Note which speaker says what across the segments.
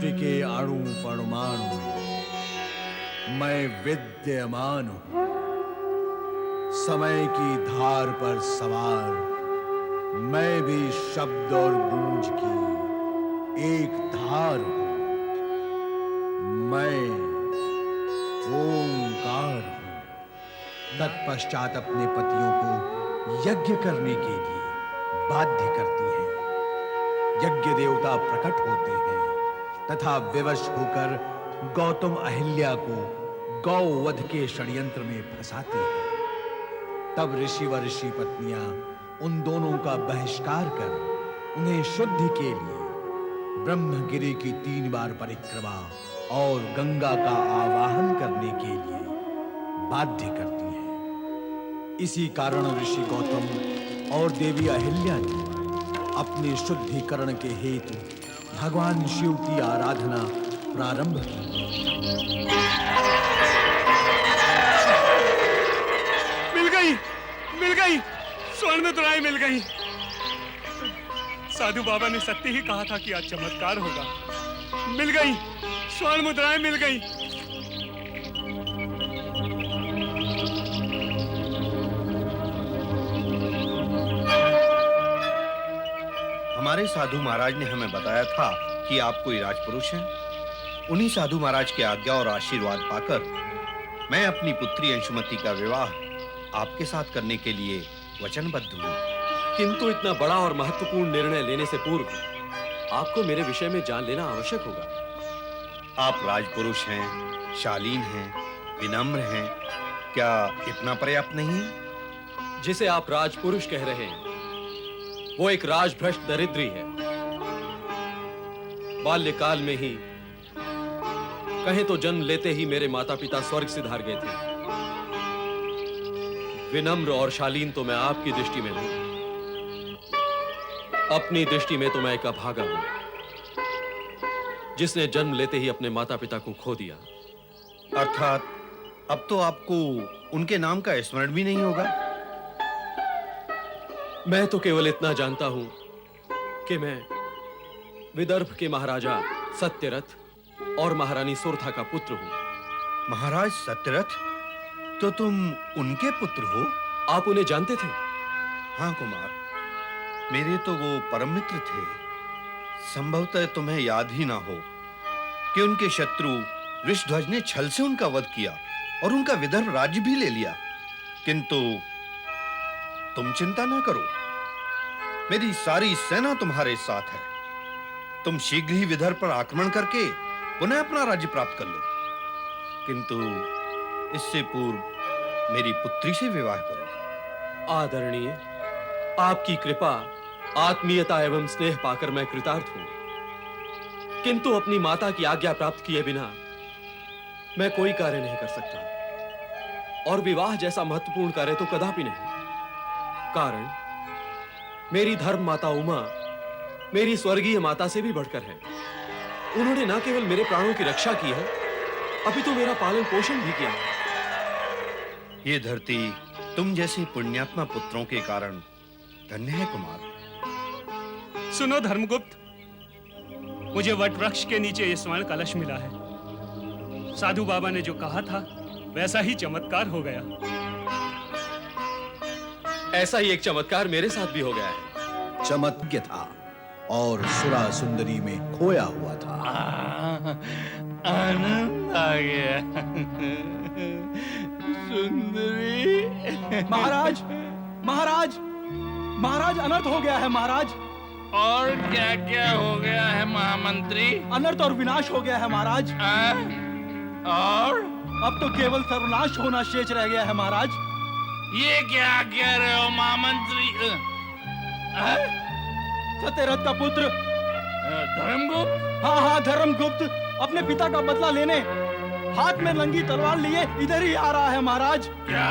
Speaker 1: सृष्टि के अणु परमाणु में मैं विद्यमान हूं। समय की धार पर सवार मैं भी शब्द और गूंज की एक धार हूं। मैं ओंकार हूं। तत्पश्चात अपने पतियों को यज्ञ करने के लिए बाध्य करती हैं। यज्ञ देवता प्रकट होते हैं तथा विवश होकर गौतम अहिल्या को गौवध के षड्यंत्र में फंसाते हैं। तब ऋषि व ऋषि पत्नियां उन दोनों का बहिष्कार कर उन्हें शुद्धि के लिए ब्रह्मगिरि की 3 बार परिक्रमा और गंगा का आवाहन करने के लिए बाध्य करती हैं। इसी कारण ऋषि गौतम और देवी अहिल्या ने अपने शुद्धिकरण के हेतु भगवान शिव की आराधना प्रारंभ की।
Speaker 2: मिल गई स्वर्ण मुद्राएं मिल गई। साधु बाबा ने सत्य ही कहा था कि आज चमत्कार होगा। मिल गई स्वर्ण मुद्राएं मिल गई।
Speaker 3: हमारे साधु महाराज ने हमें बताया था कि आप कोई राजपुरुष हैं। उन्हीं साधु महाराज की आज्ञा और आशीर्वाद पाकर मैं अपनी पुत्री अंशुमति का विवाह आपके साथ करने के लिए वचनबद्ध हूँ।
Speaker 4: किंतु इतना बड़ा और महत्वपूर्ण निर्णय लेने से पूर्व आपको मेरे विषय में जान लेना आवश्यक होगा।
Speaker 3: आप राजपुरुष हैं, शालीन हैं, विनम्र हैं, क्या इतना पर्याप्त नहीं है?
Speaker 4: जिसे आप राजपुरुष कह रहे हैं वो एक राजभ्रष्ट दरिद्री है। बाल्यकाल में ही कहें तो जन्म लेते ही मेरे माता पिता स्वर्ग सिधार गए थे। विनम्र और शालीन तो मैं आपकी दृष्टि में हूं, अपनी दृष्टि में तो मैं एक अभागा हूं जिसने जन्म लेते ही अपने माता पिता को खो दिया।
Speaker 3: अर्थात अब तो आपको उनके नाम का स्मरण भी नहीं होगा।
Speaker 4: मैं तो केवल इतना जानता हूं कि मैं विदर्भ के महाराजा सत्यरथ और महारानी सुरथा का पुत्र हूं।
Speaker 3: महाराज सत्यरथ? तो तुम उनके पुत्र हो?
Speaker 4: आप उन्हें जानते थे?
Speaker 3: हाँ कुमार, मेरे तो वो परम मित्र थे। संभवतः तुम्हें याद ही ना हो कि उनके शत्रु वृषध्वज ने छल से उनका वध किया और उनका विदर्भ राज्य भी ले लिया। किंतु तुम चिंता ना करो, मेरी सारी सेना तुम्हारे साथ है। तुम शीघ्र ही विदर्भ पर आक्रमण करके पुनः अपना राज्य प्राप्त कर लो। किंतु इससे पूर्व मेरी पुत्री से विवाह करो।
Speaker 4: आदरणीय, आपकी कृपा, आत्मीयता एवं स्नेह पाकर मैं कृतार्थ हूं। किंतु अपनी माता की आज्ञा प्राप्त किए बिना मैं कोई कार्य नहीं कर सकता, और विवाह जैसा महत्वपूर्ण कार्य तो कदापि नहीं। कारण मेरी धर्म माता उमा मेरी स्वर्गीय माता से भी बढ़कर है। उन्होंने न केवल मेरे प्राणों की रक्षा की है, अपितु मेरा पालन पोषण भी किया है।
Speaker 3: ये धरती तुम जैसे पुण्यात्मा पुत्रों के कारण धन्य है कुमार।
Speaker 2: सुनो धर्मगुप्त, मुझे वट वृक्ष के नीचे ये स्वर्ण कलश मिला है। साधु बाबा ने जो कहा था वैसा ही चमत्कार हो गया।
Speaker 4: ऐसा ही एक चमत्कार मेरे साथ भी हो गया है।
Speaker 1: चमत्कार था और सुरा सुंदरी में खोया हुआ था।
Speaker 5: आनंद आ गया। सुंदरी।
Speaker 6: महाराज, महाराज, महाराज, अनर्थ हो गया है महाराज।
Speaker 5: और क्या क्या हो गया है महामंत्री?
Speaker 6: अनर्थ और विनाश हो गया है महाराज।
Speaker 5: और
Speaker 6: अब तो केवल सर्वनाश होना शेष रह गया है महाराज।
Speaker 5: ये क्या कह रहे हो महामंत्री?
Speaker 6: सत्यरथ का पुत्र
Speaker 5: धर्मगुप्त?
Speaker 6: हाँ हाँ, धर्मगुप्त अपने पिता का बदला लेने हाथ में नंगी तलवार लिए इधर ही आ रहा है महाराज।
Speaker 5: क्या?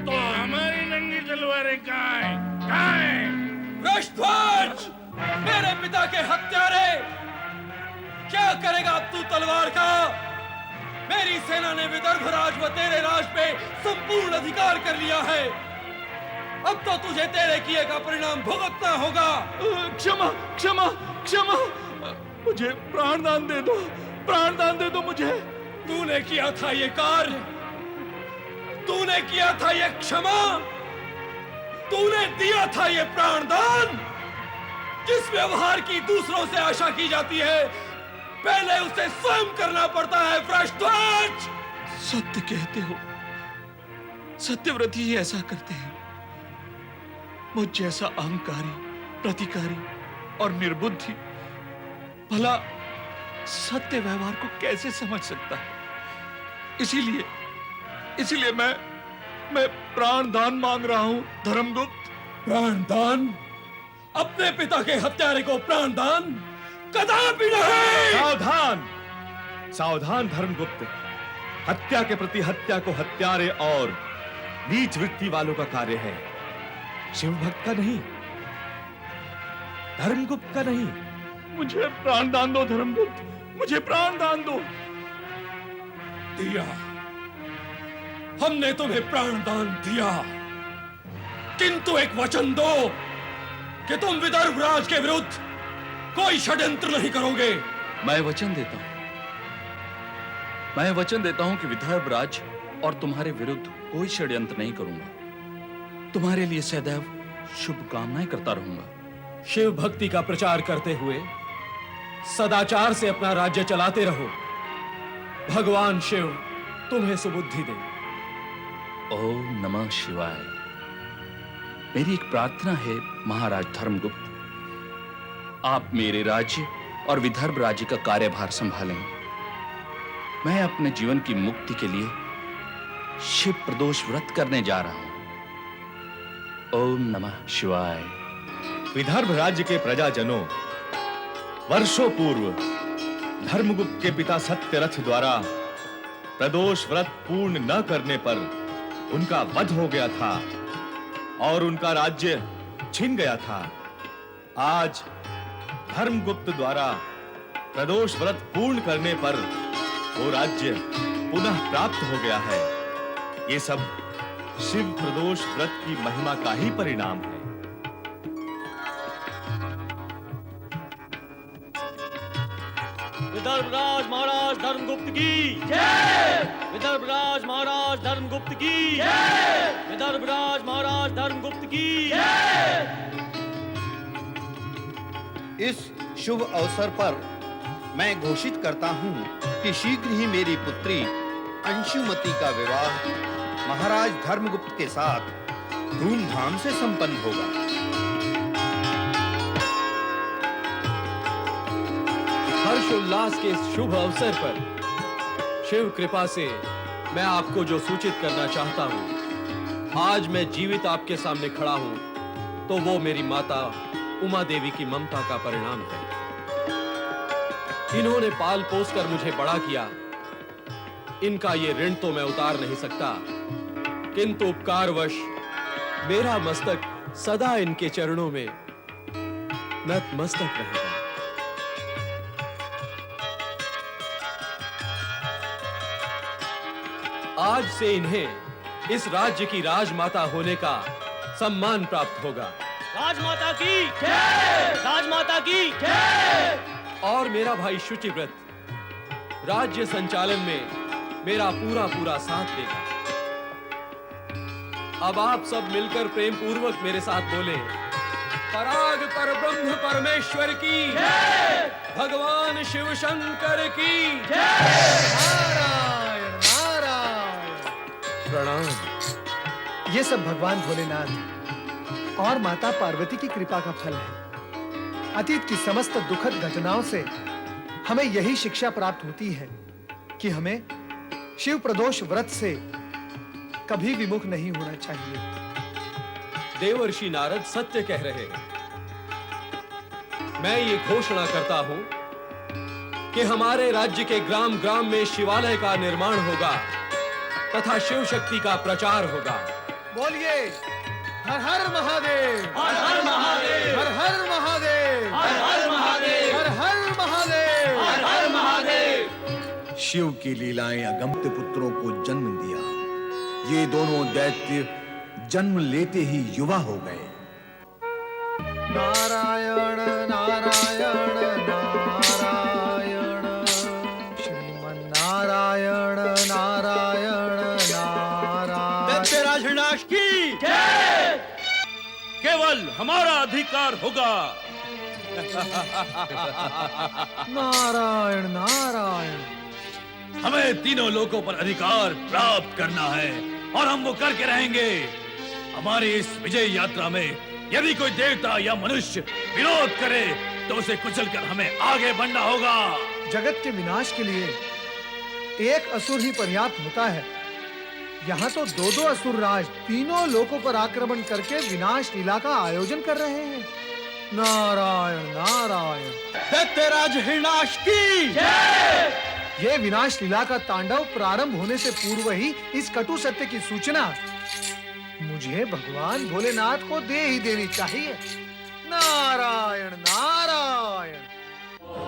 Speaker 5: तो हमारी नंगी तलवारें कहाँ हैं? कहाँ हैं?
Speaker 4: वृषध्वज, मेरे पिता के हत्यारे, क्या करेगा अब तू तलवार का? मेरी सेना ने विदर्भ राज व तेरे राज पे संपूर्ण अधिकार कर लिया है। अब तो तुझे तेरे किए का परिणाम भुगतना होगा।
Speaker 6: क्षमा, क्षमा, क्षमा। मुझे प्राणदान दे दो, प्राणदान दे दो मुझे।
Speaker 4: तूने किया था ये कार्य, तूने किया था ये क्षमा, तूने दिया था ये प्राणदान। जिस व्यवहार की दूसरों से आशा की जाती है, पहले उसे स्वयं करना पड़ता है भ्रष्टाचार।
Speaker 6: सत्य कहते हो, सत्यव्रती ही ऐसा करते हैं। मुझ जैसा अहंकारी, प्रतिकारी और निर्बुद्धि भला सत्य व्यवहार को कैसे समझ सकता है? इसीलिए मैं प्राणदान मांग रहा हूं धर्मगुप्त।
Speaker 4: प्राणदान? अपने पिता के हत्यारे को प्राणदान? कदापि नहीं।
Speaker 7: सावधान, सावधान धर्मगुप्त। हत्या के प्रति हत्या को हत्यारे और नीच वृत्ति वालों का कार्य है, शिव भक्त का नहीं, धर्मगुप्त का नहीं।
Speaker 6: मुझे प्राणदान दो धर्मगुप्त, मुझे प्राणदान दो।
Speaker 4: दिया, हमने तुम्हें प्राणदान दिया, किंतु एक वचन दो कि तुम विदर्भ राज के विरुद्ध कोई षड्यंत्र नहीं करोगे।
Speaker 8: मैं वचन देता हूं कि विदर्भ राज और तुम्हारे विरुद्ध कोई षड्यंत्र नहीं करूंगा। तुम्हारे लिए सदैव शुभकामनाएं करता रहूंगा।
Speaker 4: शिव भक्ति का प्रचार करते हुए सदाचार से अपना राज्य चलाते रहो। भगवान शिव तुम्हें सुबुद्धि दे।
Speaker 8: ओम नमः शिवाय। मेरी एक प्रार्थना है महाराज धर्मगुप्त, आप मेरे राज्य और विदर्भ राज्य का कार्यभार संभालें। मैं अपने जीवन की मुक्ति के लिए शिव प्रदोष व्रत करने जा रहा हूं। ओम नमः शिवाय।
Speaker 7: विदर्भ राज्य के प्रजाजनों, वर्षों पूर्व धर्मगुप्त के पिता सत्यरथ द्वारा प्रदोष व्रत पूर्ण न करने पर उनका वध हो गया था और उनका राज्य छिन गया था। आज धर्मगुप्त द्वारा प्रदोष व्रत पूर्ण करने पर वो राज्य पुनः प्राप्त हो गया है। ये सब शिव प्रदोष व्रत की महिमा का ही परिणाम है।
Speaker 6: विदर्भराज महाराज धर्मगुप्त की जय। विदर्भराज महाराज धर्मगुप्त की जय। विदर्भराज महाराज धर्मगुप्त की जय।
Speaker 3: इस शुभ अवसर पर मैं घोषित करता हूं कि शीघ्र ही मेरी पुत्री अंशुमति का विवाह महाराज धर्मगुप्त के साथ धूमधाम से संपन्न होगा।
Speaker 4: हर्षोल्लास के इस शुभ अवसर पर शिव कृपा से मैं आपको जो सूचित करना चाहता हूं, आज मैं जीवित आपके सामने खड़ा हूं तो वो मेरी माता उमा देवी की ममता का परिणाम है। इन्होंने पाल पोस कर मुझे बड़ा किया, इनका ये ऋण तो मैं उतार नहीं सकता, किंतु उपकारवश मेरा मस्तक सदा इनके चरणों में नतमस्तक रहेगा। आज से इन्हें इस राज्य की राजमाता होने का सम्मान प्राप्त होगा।
Speaker 6: राजमाता की जय। राजमाता की जय।
Speaker 4: और मेरा भाई शुचिव्रत राज्य संचालन में मेरा पूरा साथ देगा। अब आप सब मिलकर प्रेम पूर्वक मेरे साथ बोले, पराग पर ब्रह्म परमेश्वर की जय। भगवान शिव शंकर की जय।
Speaker 9: नारायण नारायण।
Speaker 4: प्रणाम।
Speaker 9: ये सब भगवान भोलेनाथ और माता पार्वती की कृपा का फल है। अतीत की समस्त दुखद घटनाओं से हमें यही शिक्षा प्राप्त होती है कि हमें शिव प्रदोष व्रत से कभी विमुख नहीं होना चाहिए।
Speaker 4: देवर्षि नारद सत्य कह रहे हैं। मैं ये घोषणा करता हूं कि हमारे राज्य के ग्राम ग्राम में शिवालय का निर्माण होगा तथा शिव शक्ति का प्रचार होगा।
Speaker 9: बोलिए हर हर महादेव,
Speaker 6: हर हर महादेव,
Speaker 9: हर हर महादेव,
Speaker 6: हर हर महादेव,
Speaker 9: हर हर महादेव,
Speaker 6: हर हर महादेव।
Speaker 1: शिव की लीलाएं अगम्य पुत्रों को जन्म दिया। ये दोनों दैत्य जन्म लेते ही युवा हो गए।
Speaker 9: नारायण नारायण नारायण।
Speaker 5: हिरणाक्ष की केवल हमारा अधिकार होगा।
Speaker 9: नारायण नारायण।
Speaker 5: हमें तीनों लोकों पर अधिकार प्राप्त करना है और हम वो करके रहेंगे। हमारी इस विजय यात्रा में यदि कोई देवता या मनुष्य विरोध करे तो उसे कुचलकर हमें आगे बढ़ना होगा।
Speaker 9: जगत के विनाश के लिए एक असुर ही पर्याप्त होता है। यहाँ तो दो दो असुर राज तीनों लोकों पर आक्रमण करके विनाश लीला का आयोजन कर रहे हैं। नारायण नारायण।
Speaker 5: दैत्यराज हिरणाक्ष की
Speaker 9: ये विनाश लीला का तांडव प्रारंभ होने से पूर्व ही इस कटु सत्य की सूचना मुझे भगवान भोलेनाथ को दे ही देनी चाहिए। नारायण।